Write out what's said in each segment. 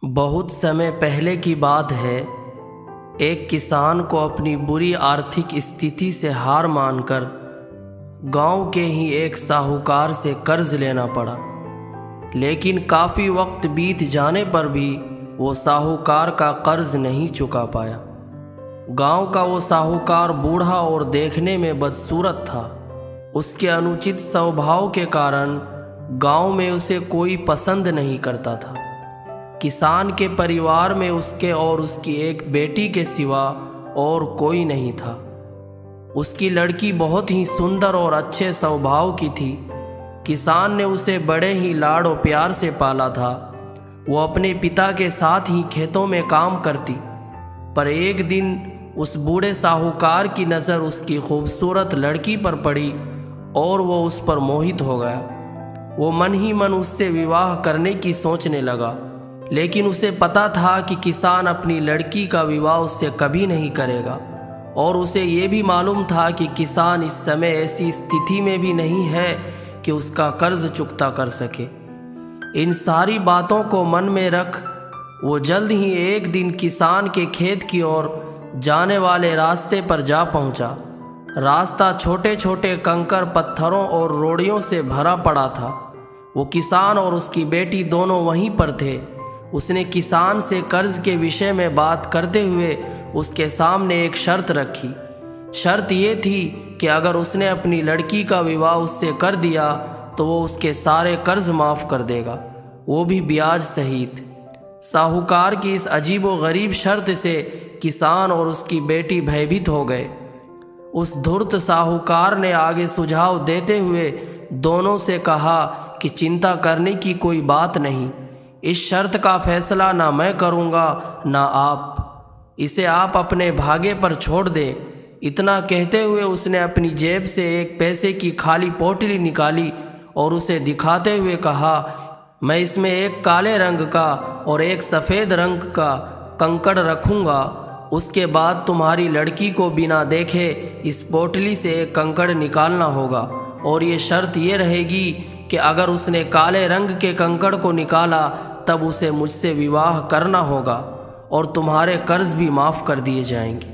बहुत समय पहले की बात है। एक किसान को अपनी बुरी आर्थिक स्थिति से हार मानकर गांव के ही एक साहूकार से कर्ज लेना पड़ा। लेकिन काफ़ी वक्त बीत जाने पर भी वो साहूकार का कर्ज नहीं चुका पाया। गांव का वो साहूकार बूढ़ा और देखने में बदसूरत था। उसके अनुचित स्वभाव के कारण गांव में उसे कोई पसंद नहीं करता था। किसान के परिवार में उसके और उसकी एक बेटी के सिवा और कोई नहीं था। उसकी लड़की बहुत ही सुंदर और अच्छे स्वभाव की थी। किसान ने उसे बड़े ही लाड़ और प्यार से पाला था। वो अपने पिता के साथ ही खेतों में काम करती। पर एक दिन उस बूढ़े साहूकार की नज़र उसकी खूबसूरत लड़की पर पड़ी और वो उस पर मोहित हो गया। वो मन ही मन उससे विवाह करने की सोचने लगा। लेकिन उसे पता था कि किसान अपनी लड़की का विवाह उससे कभी नहीं करेगा, और उसे ये भी मालूम था कि किसान इस समय ऐसी स्थिति में भी नहीं है कि उसका कर्ज चुकता कर सके। इन सारी बातों को मन में रख वो जल्द ही एक दिन किसान के खेत की ओर जाने वाले रास्ते पर जा पहुंचा। रास्ता छोटे छोटे कंकर पत्थरों और रोड़ियों से भरा पड़ा था। वो किसान और उसकी बेटी दोनों वहीं पर थे। उसने किसान से कर्ज के विषय में बात करते हुए उसके सामने एक शर्त रखी। शर्त ये थी कि अगर उसने अपनी लड़की का विवाह उससे कर दिया तो वो उसके सारे कर्ज माफ़ कर देगा, वो भी ब्याज सहित। साहूकार की इस अजीबोगरीब शर्त से किसान और उसकी बेटी भयभीत हो गए। उस धूर्त साहूकार ने आगे सुझाव देते हुए दोनों से कहा कि चिंता करने की कोई बात नहीं। इस शर्त का फैसला ना मैं करूँगा ना आप। इसे आप अपने भागे पर छोड़ दें। इतना कहते हुए उसने अपनी जेब से एक पैसे की खाली पोटली निकाली और उसे दिखाते हुए कहा, मैं इसमें एक काले रंग का और एक सफ़ेद रंग का कंकड़ रखूँगा। उसके बाद तुम्हारी लड़की को बिना देखे इस पोटली से एक कंकड़ निकालना होगा, और ये शर्त ये रहेगी कि अगर उसने काले रंग के कंकड़ को निकाला तब उसे मुझसे विवाह करना होगा और तुम्हारे कर्ज भी माफ़ कर दिए जाएंगे।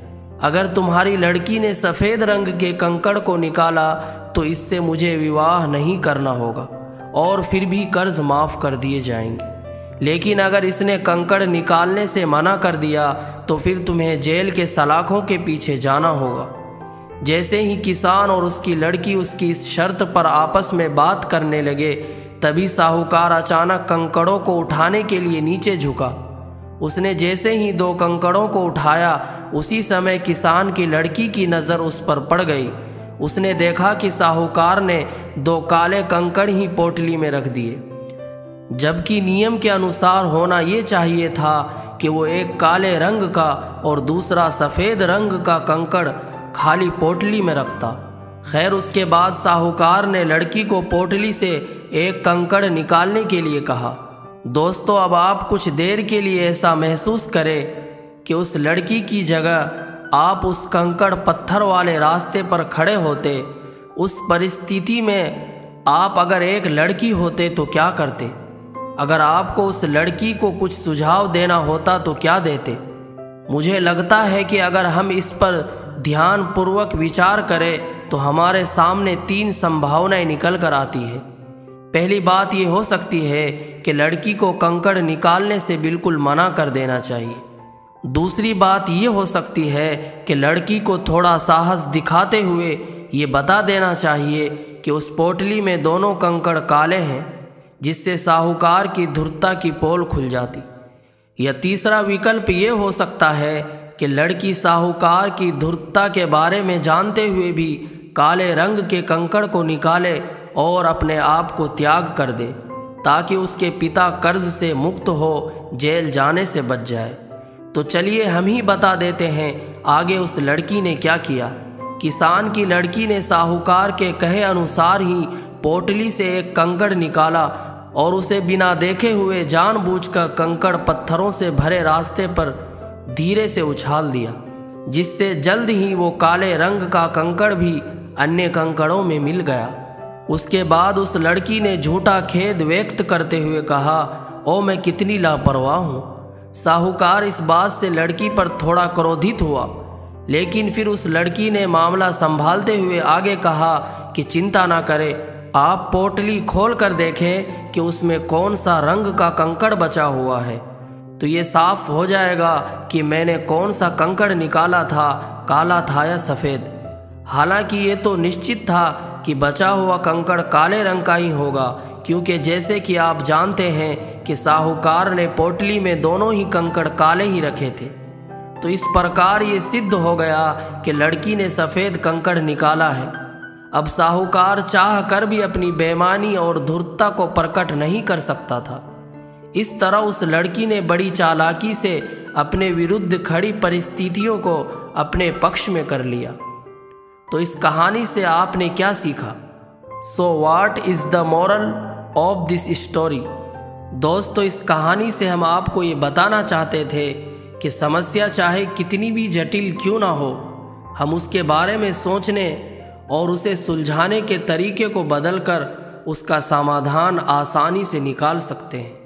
अगर तुम्हारी लड़की ने सफ़ेद रंग के कंकड़ को निकाला तो इससे मुझे विवाह नहीं करना होगा और फिर भी कर्ज माफ़ कर दिए जाएंगे। लेकिन अगर इसने कंकड़ निकालने से मना कर दिया तो फिर तुम्हें जेल के सलाखों के पीछे जाना होगा। जैसे ही किसान और उसकी लड़की उसकी इस शर्त पर आपस में बात करने लगे, तभी साहूकार अचानक कंकड़ों को उठाने के लिए नीचे झुका। उसने जैसे ही दो कंकड़ों को उठाया, उसी समय किसान की लड़की की नज़र उस पर पड़ गई। उसने देखा कि साहूकार ने दो काले कंकड़ ही पोटली में रख दिए, जबकि नियम के अनुसार होना ये चाहिए था कि वो एक काले रंग का और दूसरा सफ़ेद रंग का कंकड़ खाली पोटली में रखता। खैर, उसके बाद साहूकार ने लड़की को पोटली से एक कंकड़ निकालने के लिए कहा। दोस्तों, अब आप कुछ देर के लिए ऐसा महसूस करें कि उस लड़की की जगह आप उस कंकड़ पत्थर वाले रास्ते पर खड़े होते। उस परिस्थिति में आप अगर एक लड़की होते तो क्या करते? अगर आपको उस लड़की को कुछ सुझाव देना होता तो क्या देते? मुझे लगता है कि अगर हम इस पर ध्यानपूर्वक विचार करें तो हमारे सामने तीन संभावनाएं निकल कर आती है। पहली बात ये हो सकती है कि लड़की को कंकड़ निकालने से बिल्कुल मना कर देना चाहिए। दूसरी बात ये हो सकती है कि लड़की को थोड़ा साहस दिखाते हुए ये बता देना चाहिए कि उस पोटली में दोनों कंकड़ काले हैं, जिससे साहूकार की धूर्तता की पोल खुल जाती। या तीसरा विकल्प ये हो सकता है कि लड़की साहूकार की धूर्तता के बारे में जानते हुए भी काले रंग के कंकड़ को निकाले और अपने आप को त्याग कर दे, ताकि उसके पिता कर्ज से मुक्त हो जेल जाने से बच जाए। तो चलिए हम ही बता देते हैं आगे उस लड़की ने क्या किया। किसान की लड़की ने साहूकार के कहे अनुसार ही पोटली से एक कंकड़ निकाला और उसे बिना देखे हुए जानबूझकर कंकड़ पत्थरों से भरे रास्ते पर धीरे से उछाल दिया, जिससे जल्द ही वो काले रंग का कंकड़ भी अन्य कंकड़ों में मिल गया। उसके बाद उस लड़की ने झूठा खेद व्यक्त करते हुए कहा, ओ मैं कितनी लापरवाह हूँ। साहूकार इस बात से लड़की पर थोड़ा क्रोधित हुआ, लेकिन फिर उस लड़की ने मामला संभालते हुए आगे कहा कि चिंता ना करें, आप पोटली खोल कर देखें कि उसमें कौन सा रंग का कंकड़ बचा हुआ है, तो ये साफ हो जाएगा कि मैंने कौन सा कंकड़ निकाला था, काला था या सफ़ेद। हालांकि ये तो निश्चित था कि बचा हुआ कंकड़ काले रंग का ही होगा, क्योंकि जैसे कि आप जानते हैं कि साहूकार ने पोटली में दोनों ही कंकड़ काले ही रखे थे। तो इस प्रकार ये सिद्ध हो गया कि लड़की ने सफ़ेद कंकड़ निकाला है। अब साहूकार चाह कर भी अपनी बेईमानी और धूर्तता को प्रकट नहीं कर सकता था। इस तरह उस लड़की ने बड़ी चालाकी से अपने विरुद्ध खड़ी परिस्थितियों को अपने पक्ष में कर लिया। तो इस कहानी से आपने क्या सीखा? So what is the moral of this story? दोस्तों, इस कहानी से हम आपको ये बताना चाहते थे कि समस्या चाहे कितनी भी जटिल क्यों ना हो, हम उसके बारे में सोचने और उसे सुलझाने के तरीके को बदलकर उसका समाधान आसानी से निकाल सकते हैं।